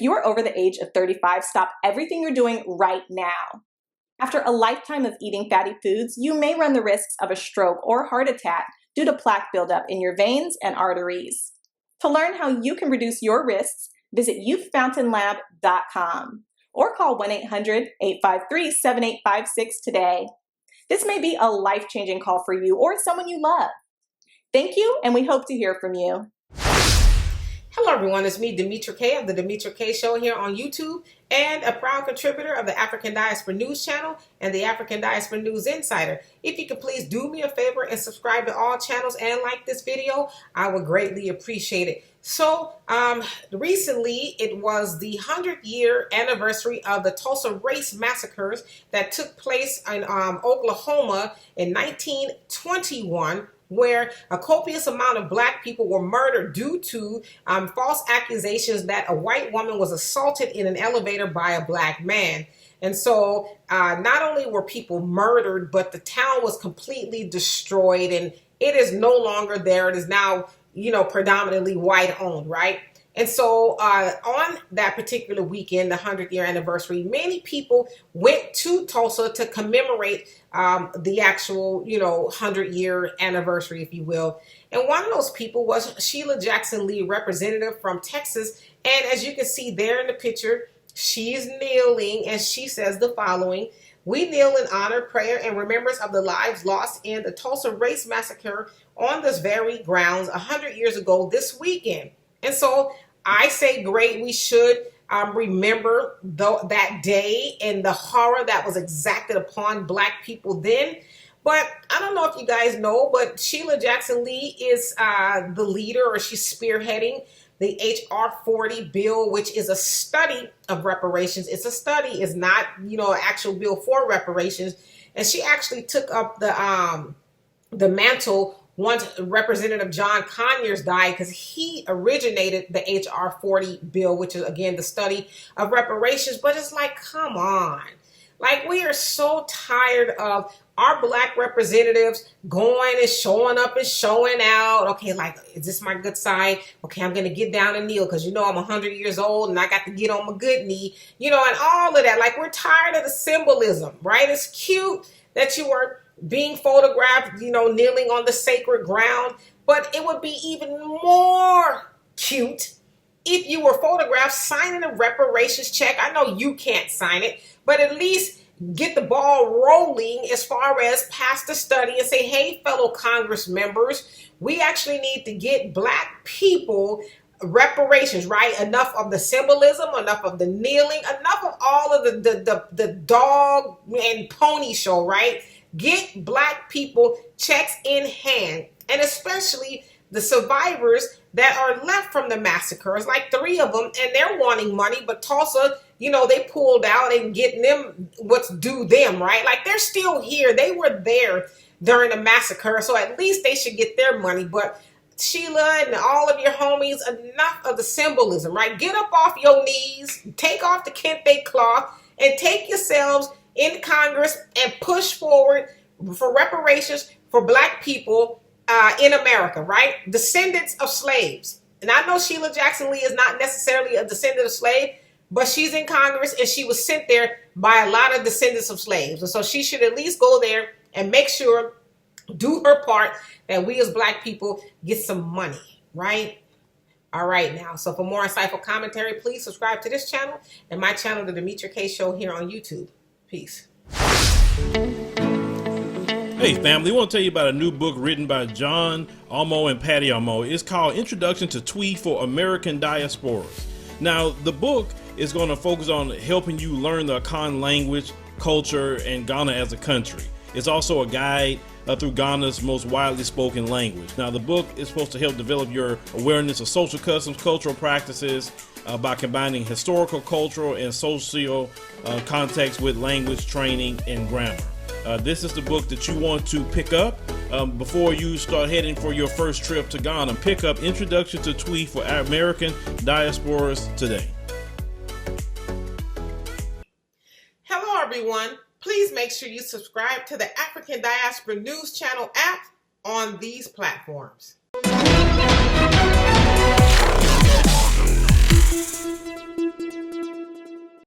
If you are over the age of 35, stop everything you're doing right now. After a lifetime of eating fatty foods, you may run the risks of a stroke or heart attack due to plaque buildup in your veins and arteries. To learn how you can reduce your risks, visit youthfountainlab.com or call 1-800-853-7856 today. This may be a life-changing call for you or someone you love. Thank you, and we hope to hear from you. Hello everyone, it's me, Demetra Kaye of the Demetra Kaye Show here on YouTube and a proud contributor of the African Diaspora News Channel and the African Diaspora News Insider. If you could please do me a favor and subscribe to all channels and like this video, I would greatly appreciate it. So recently it was the 100-year anniversary of the Tulsa race massacres that took place in Oklahoma in 1921, where a copious amount of black people were murdered due to false accusations that a white woman was assaulted in an elevator by a black man. And so not only were people murdered, but the town was completely destroyed, and it is no longer there. It is now, predominantly white owned, right? And so on that particular weekend, the 100-year anniversary, many people went to Tulsa to commemorate the actual, 100-year anniversary, if you will. And one of those people was Sheila Jackson Lee, representative from Texas. And as you can see there in the picture, she is kneeling and she says the following: "We kneel in honor, prayer, and remembrance of the lives lost in the Tulsa race massacre on this very grounds 100 years ago this weekend." And so I say great, we should remember that day and the horror that was exacted upon black people then. But I don't know if you guys know, but Sheila Jackson Lee is the leader, or she's spearheading the H.R. 40 bill, which is a study of reparations. It's a study. It's not, an actual bill for reparations. And she actually took up the mantle once Representative John Conyers died, because he originated the H.R. 40 bill, which is, again, the study of reparations. But it's like, come on. Like, we are so tired of our black representatives going and showing up and showing out. Okay, like, is this my good side? Okay, I'm going to get down and kneel because, I'm 100 years old and I got to get on my good knee, and all of that. Like, we're tired of the symbolism, right? It's cute that you are being photographed, kneeling on the sacred ground, but it would be even more cute if you were photographed signing a reparations check. I know you can't sign it, but at least get the ball rolling as far as pass the study and say, hey, fellow Congress members, we actually need to get black people reparations, right? Enough of the symbolism, enough of the kneeling, enough of all of the dog and pony show, right? Get black people checks in hand, and especially the survivors that are left from the massacres, like 3 of them, and they're wanting money, but Tulsa, they pulled out and getting them what's due them, right? Like, they're still here. They were there during the massacre, so at least they should get their money. But Sheila and all of your homies, enough of the symbolism, right? Get up off your knees, take off the kente cloth, and take yourselves in Congress and push forward for reparations for black people in America, right? Descendants of slaves. And I know Sheila Jackson Lee is not necessarily a descendant of slave, but she's in Congress and she was sent there by a lot of descendants of slaves. And so she should at least go there and make sure, do her part, that we as black people get some money, right? All right now. So for more insightful commentary, please subscribe to this channel and my channel, The Demetra Kaye Show, here on YouTube. Peace. Hey family, I want to tell you about a new book written by John Amo and Patty Amo. It's called Introduction to Twi for American Diasporas. Now, the book is going to focus on helping you learn the Akan language, culture, and Ghana as a country. It's also a guide through Ghana's most widely spoken language. Now, the book is supposed to help develop your awareness of social customs, cultural practices, by combining historical, cultural, and social context with language, training, and grammar. This is the book that you want to pick up before you start heading for your first trip to Ghana. Pick up Introduction to Twi for American Diasporas today. Hello, everyone. Please make sure you subscribe to the African Diaspora News Channel app on these platforms.